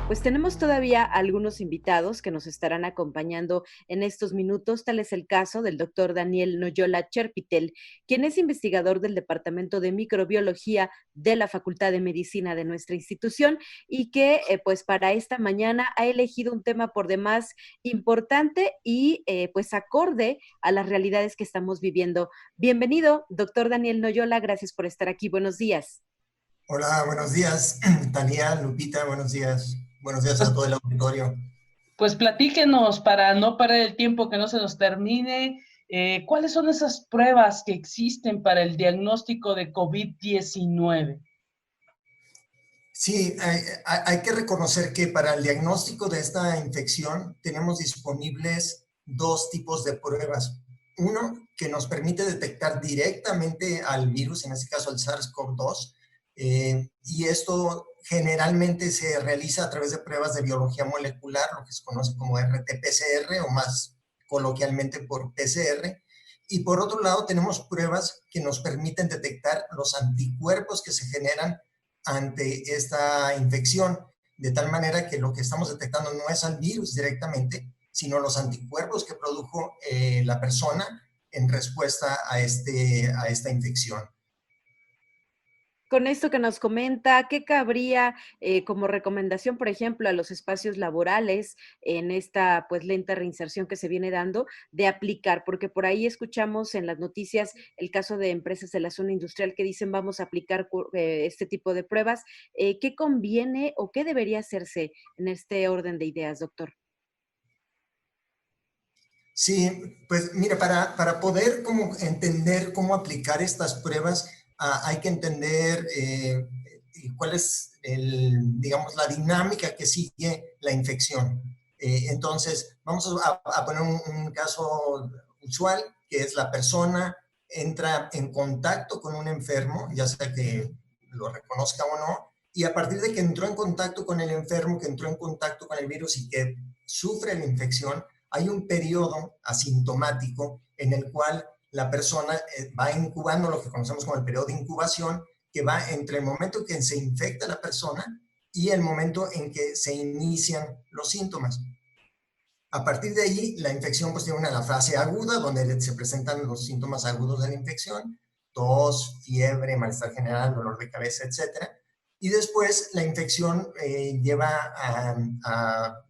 Pues tenemos todavía algunos invitados que nos estarán acompañando en estos minutos. Tal es el caso del doctor Daniel Noyola Cherpitel, quien es investigador del Departamento de Microbiología de la Facultad de Medicina de nuestra institución y que pues para esta mañana ha elegido un tema por demás importante y pues acorde a las realidades que estamos viviendo. Bienvenido, doctor Daniel Noyola, gracias por estar aquí. Buenos días. Hola, buenos días, Tania, Lupita, buenos días. Buenos días a Pues, todo el auditorio. pues platíquenos para no perder el tiempo, que no se nos termine. ¿Cuáles son esas pruebas que existen para el diagnóstico de COVID-19? Sí, hay que reconocer que para el diagnóstico de esta infección tenemos disponibles dos tipos de pruebas. Uno que nos permite detectar directamente al virus, en este caso el SARS-CoV-2, y esto generalmente se realiza a través de pruebas de biología molecular, lo que se conoce como RT-PCR o más coloquialmente por PCR. Y por otro lado tenemos pruebas que nos permiten detectar los anticuerpos que se generan ante esta infección, de tal manera que lo que estamos detectando no es al virus directamente, sino los anticuerpos que produjo la persona en respuesta a esta infección. Con esto que nos comenta, ¿qué cabría como recomendación, por ejemplo, a los espacios laborales en esta pues lenta reinserción que se viene dando de aplicar? Porque por ahí escuchamos en las noticias el caso de empresas de la zona industrial que dicen vamos a aplicar este tipo de pruebas. ¿Qué conviene o qué debería hacerse en este orden de ideas, doctor? Sí, pues mira, para poder como entender cómo aplicar estas pruebas, hay que entender cuál es, digamos, la dinámica que sigue la infección. Entonces, vamos a poner un caso usual, que es la persona entra en contacto con un enfermo, ya sea que lo reconozca o no, y a partir de que entró en contacto con el enfermo, que entró en contacto con el virus y que sufre la infección, hay un periodo asintomático en el cual la persona va incubando lo que conocemos como el periodo de incubación, que va entre el momento en que se infecta la persona y el momento en que se inician los síntomas. A partir de ahí, la infección pues tiene una fase aguda, donde se presentan los síntomas agudos de la infección, tos, fiebre, malestar general, dolor de cabeza, etcétera. Y después la infección lleva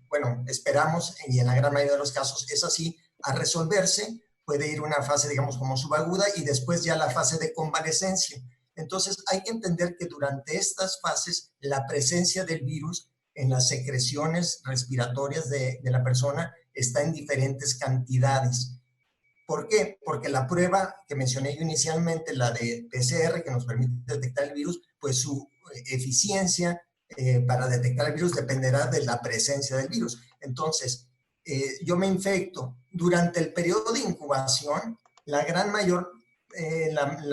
bueno, esperamos, y en la gran mayoría de los casos es así, a resolverse. Puede ir una fase, digamos, como subaguda y después ya la fase de convalescencia. Entonces hay que entender que durante estas fases la presencia del virus en las secreciones respiratorias de la persona está en diferentes cantidades. ¿Por qué? Porque la prueba que mencioné yo inicialmente, la de PCR, que nos permite detectar el virus, pues su eficiencia para detectar el virus dependerá de la presencia del virus. Entonces, yo me infecto. Durante el periodo de incubación, la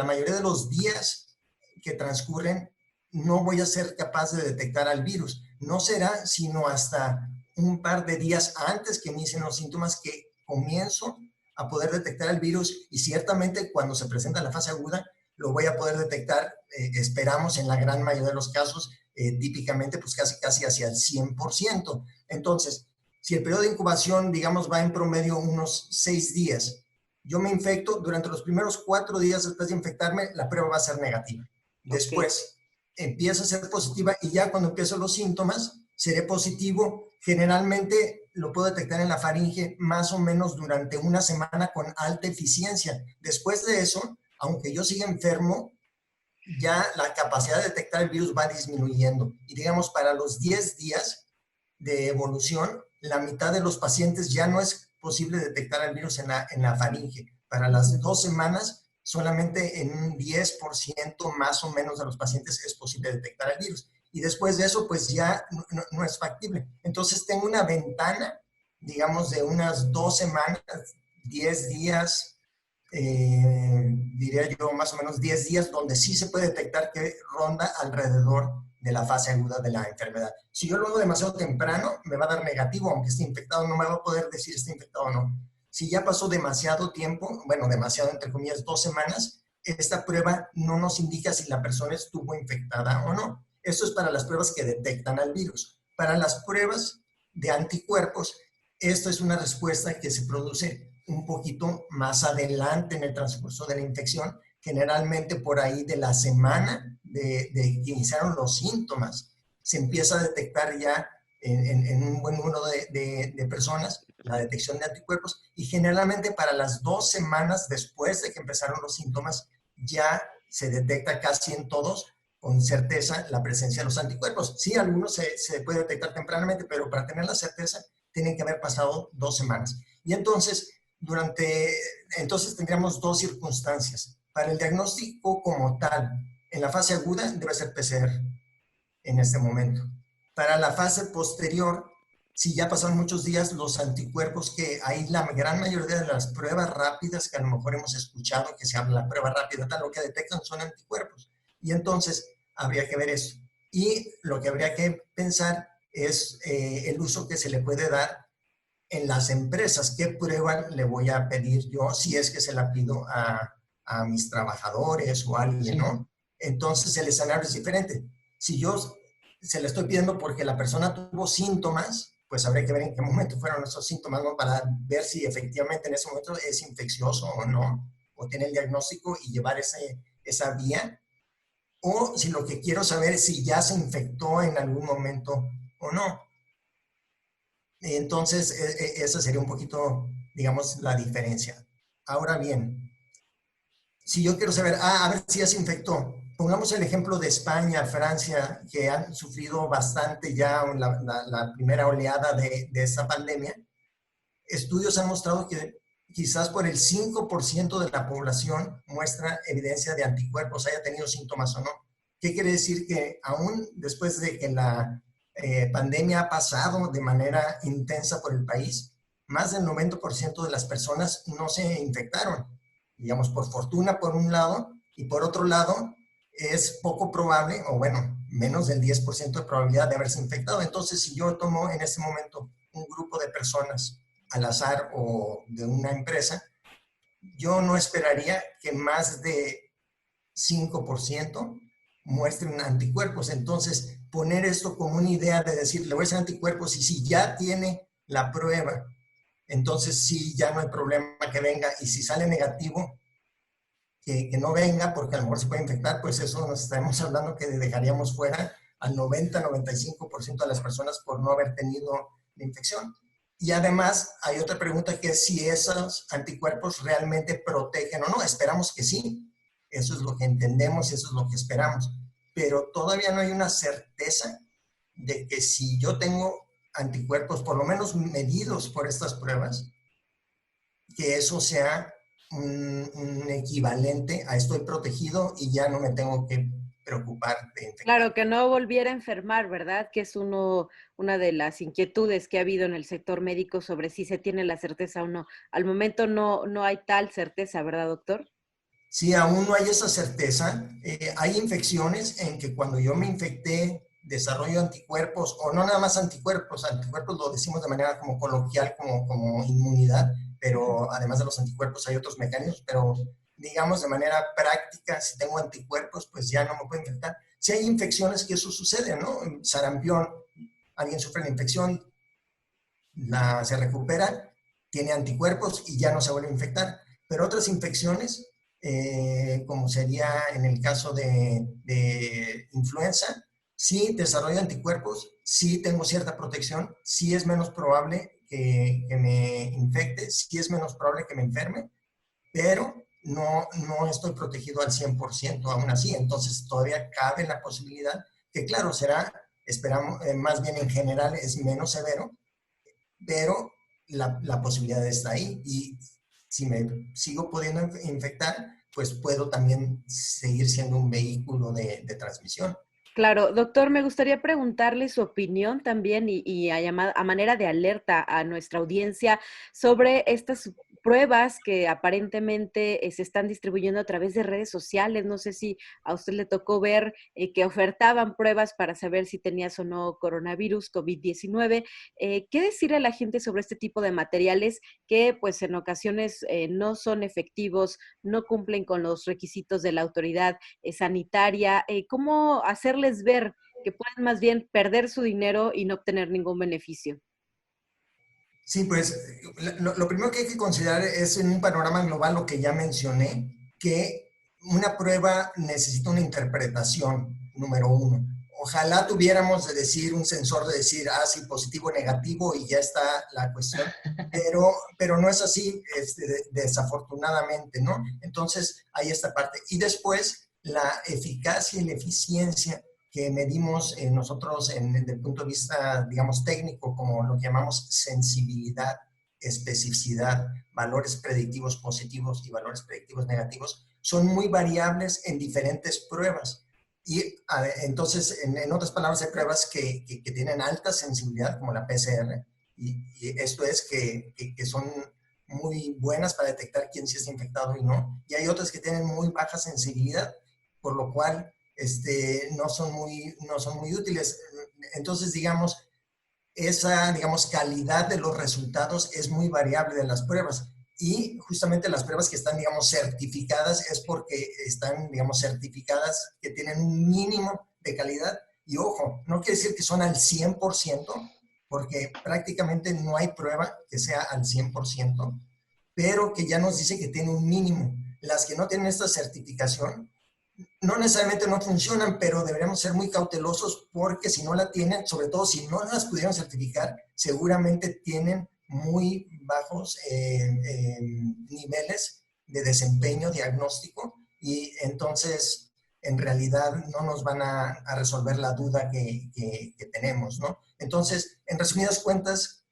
mayoría de los días que transcurren, no voy a ser capaz de detectar al virus. No será sino hasta un par de días antes que inicien los síntomas que comienzo a poder detectar el virus, y ciertamente cuando se presenta la fase aguda lo voy a poder detectar, esperamos en la gran mayoría de los casos, típicamente pues casi hacia el 100%. Entonces, si el periodo de incubación, digamos, va en promedio unos 6 días, yo me infecto, durante los primeros 4 días después de infectarme, la prueba va a ser negativa. Ok. Después empieza a ser positiva y ya cuando empiezan los síntomas, seré positivo. Generalmente lo puedo detectar en la faringe más o menos durante una semana con alta eficiencia. Después de eso, aunque yo siga enfermo, ya la capacidad de detectar el virus va disminuyendo. Y digamos, para los 10 días de evolución, la mitad de los pacientes ya no es posible detectar el virus en la faringe. Para las 2 semanas, solamente en un 10% más o menos de los pacientes es posible detectar el virus. Y después de eso, pues ya no es factible. Entonces tengo una ventana, digamos, de unas 2 semanas, 10 días, diría yo más o menos 10 días, donde sí se puede detectar que ronda alrededor de la fase aguda de la enfermedad. Si yo lo hago demasiado temprano, me va a dar negativo, aunque esté infectado, no me va a poder decir si está infectado o no. Si ya pasó demasiado tiempo, bueno, demasiado entre comillas, 2 semanas, esta prueba no nos indica si la persona estuvo infectada o no. Esto es para las pruebas que detectan al virus. Para las pruebas de anticuerpos, esto es una respuesta que se produce un poquito más adelante en el transcurso de la infección, generalmente por ahí de la semana de que iniciaron los síntomas. Se empieza a detectar ya en un buen número de personas la detección de anticuerpos y generalmente para las 2 semanas después de que empezaron los síntomas ya se detecta casi en todos con certeza la presencia de los anticuerpos. Sí, algunos se puede detectar tempranamente, pero para tener la certeza tienen que haber pasado 2 semanas. Y entonces tendríamos dos circunstancias. Para el diagnóstico como tal, en la fase aguda debe ser PCR en este momento. Para la fase posterior, si ya pasaron muchos días, los anticuerpos que hay la gran mayoría de las pruebas rápidas que a lo mejor hemos escuchado que se habla de la prueba rápida, tal, lo que detectan son anticuerpos. Y entonces habría que ver eso. Y lo que habría que pensar es el uso que se le puede dar en las empresas. ¿Qué prueba le voy a pedir yo si es que se la pido a mis trabajadores o a alguien, Sí. ¿no? Entonces el escenario es diferente. Si yo se le estoy pidiendo porque la persona tuvo síntomas, pues habría que ver en qué momento fueron esos síntomas, ¿no? Para ver si efectivamente en ese momento es infeccioso o no, o tiene el diagnóstico y llevar esa vía, o si lo que quiero saber es si ya se infectó en algún momento o no. Entonces, esa sería un poquito, digamos, la diferencia. Ahora bien, si yo quiero saber, a ver si ya se infectó. Pongamos el ejemplo de España, Francia, que han sufrido bastante ya la primera oleada de esta pandemia. Estudios han mostrado que quizás por el 5% de la población muestra evidencia de anticuerpos, haya tenido síntomas o no. ¿Qué quiere decir? Que aún después de que la pandemia ha pasado de manera intensa por el país, más del 90% de las personas no se infectaron. Digamos, por fortuna por un lado, y por otro lado, es poco probable, o bueno, menos del 10% de probabilidad de haberse infectado. Entonces, si yo tomo en este momento un grupo de personas al azar o de una empresa, yo no esperaría que más de 5% muestren anticuerpos. Entonces, poner esto como una idea de decir, le voy a hacer anticuerpos y si ya tiene la prueba, entonces sí, ya no hay problema que venga. Y si sale negativo, que no venga porque a lo mejor se puede infectar, pues eso nos estaremos hablando que dejaríamos fuera al 90-95% de las personas por no haber tenido la infección. Y además hay otra pregunta que es si esos anticuerpos realmente protegen o no. Esperamos que sí. Eso es lo que entendemos y eso es lo que esperamos. Pero todavía no hay una certeza de que si yo tengo anticuerpos, por lo menos medidos por estas pruebas, que eso sea un equivalente a estoy protegido y ya no me tengo que preocupar de infectar. Claro, que no volviera a enfermar, ¿verdad? Que es una de las inquietudes que ha habido en el sector médico sobre si se tiene la certeza o no. Al momento no hay tal certeza, ¿verdad, doctor? Sí, aún no hay esa certeza. Hay infecciones en que cuando yo me infecté desarrollo anticuerpos, o no nada más anticuerpos, anticuerpos lo decimos de manera como coloquial, como inmunidad, pero además de los anticuerpos hay otros mecanismos, pero digamos de manera práctica, si tengo anticuerpos, pues ya no me puedo infectar. Si hay infecciones que eso sucede, ¿no? Sarampión, alguien sufre la infección, se recupera, tiene anticuerpos y ya no se vuelve a infectar. Pero otras infecciones, como sería en el caso de influenza, sí desarrollo anticuerpos, sí tengo cierta protección, sí es menos probable que me infecte, sí es menos probable que me enferme, pero no estoy protegido al 100% aún así. Entonces todavía cabe la posibilidad que, claro, será, esperamos, más bien en general es menos severo, pero la posibilidad está ahí y si me sigo pudiendo infectar, pues puedo también seguir siendo un vehículo de transmisión. Claro, doctor, me gustaría preguntarle su opinión también y a manera de alerta a nuestra audiencia sobre estas pruebas que aparentemente se están distribuyendo a través de redes sociales. No sé si a usted le tocó ver que ofertaban pruebas para saber si tenías o no coronavirus, COVID-19. ¿Qué decirle a la gente sobre este tipo de materiales que pues en ocasiones no son efectivos, no cumplen con los requisitos de la autoridad sanitaria? ¿Cómo hacerles ver que pueden más bien perder su dinero y no obtener ningún beneficio. Sí, pues lo primero que hay que considerar es en un panorama global lo que ya mencioné, que una prueba necesita una interpretación, número uno. Ojalá tuviéramos de decir un sensor de decir, sí, positivo o negativo y ya está la cuestión, pero no es así, desafortunadamente, ¿no? Entonces, hay esta parte. Y después, la eficacia y la eficiencia que medimos nosotros desde el punto de vista, digamos, técnico, como lo que llamamos sensibilidad, especificidad, valores predictivos positivos y valores predictivos negativos, son muy variables en diferentes pruebas. Y entonces, en otras palabras, hay pruebas que tienen alta sensibilidad, como la PCR, y esto es que son muy buenas para detectar quién sí está infectado y no. Y hay otras que tienen muy baja sensibilidad, por lo cual no son muy útiles. Entonces, digamos, esa, digamos, calidad de los resultados es muy variable de las pruebas. Y justamente las pruebas que están, digamos, certificadas es porque están, digamos, certificadas que tienen un mínimo de calidad. Y ojo, no quiere decir que son al 100%, porque prácticamente no hay prueba que sea al 100%, pero que ya nos dice que tiene un mínimo. Las que no tienen esta certificación no necesariamente no funcionan, pero deberíamos ser muy cautelosos porque si no la tienen, sobre todo si no las pudieron certificar, seguramente tienen muy bajos niveles de desempeño diagnóstico y entonces en realidad no nos van a resolver la duda que tenemos, ¿no? Entonces, en resumidas cuentas,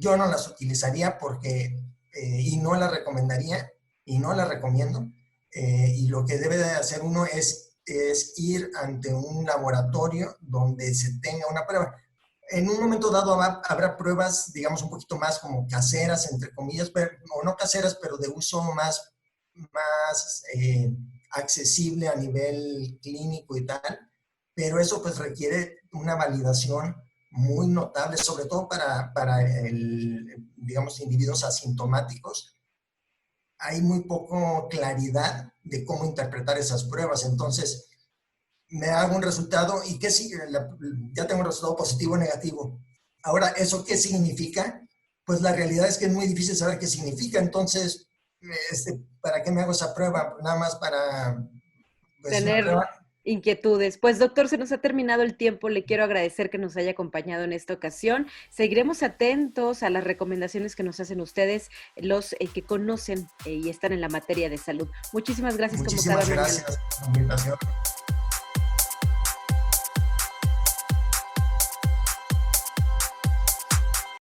yo no las utilizaría porque, y no las recomendaría, y no las recomiendo, y lo que debe de hacer uno es ir ante un laboratorio donde se tenga una prueba. En un momento dado habrá pruebas, digamos, un poquito más como caseras, entre comillas, o no caseras, pero de uso más accesible a nivel clínico y tal, pero eso pues requiere una validación muy notable, sobre todo para digamos, individuos asintomáticos. Hay muy poco claridad de cómo interpretar esas pruebas. Entonces, me hago un resultado y ¿qué sigue? Ya tengo un resultado positivo o negativo. Ahora, ¿eso qué significa? Pues la realidad es que es muy difícil saber qué significa. Entonces, ¿para qué me hago esa prueba? Nada más para pues, una Tener prueba. inquietudes. Pues doctor, se nos ha terminado el tiempo. Le quiero agradecer que nos haya acompañado en esta ocasión. Seguiremos atentos a las recomendaciones que nos hacen ustedes, los que conocen y están en la materia de salud. Muchísimas gracias como cada Muchísimas mañana. gracias por la invitación.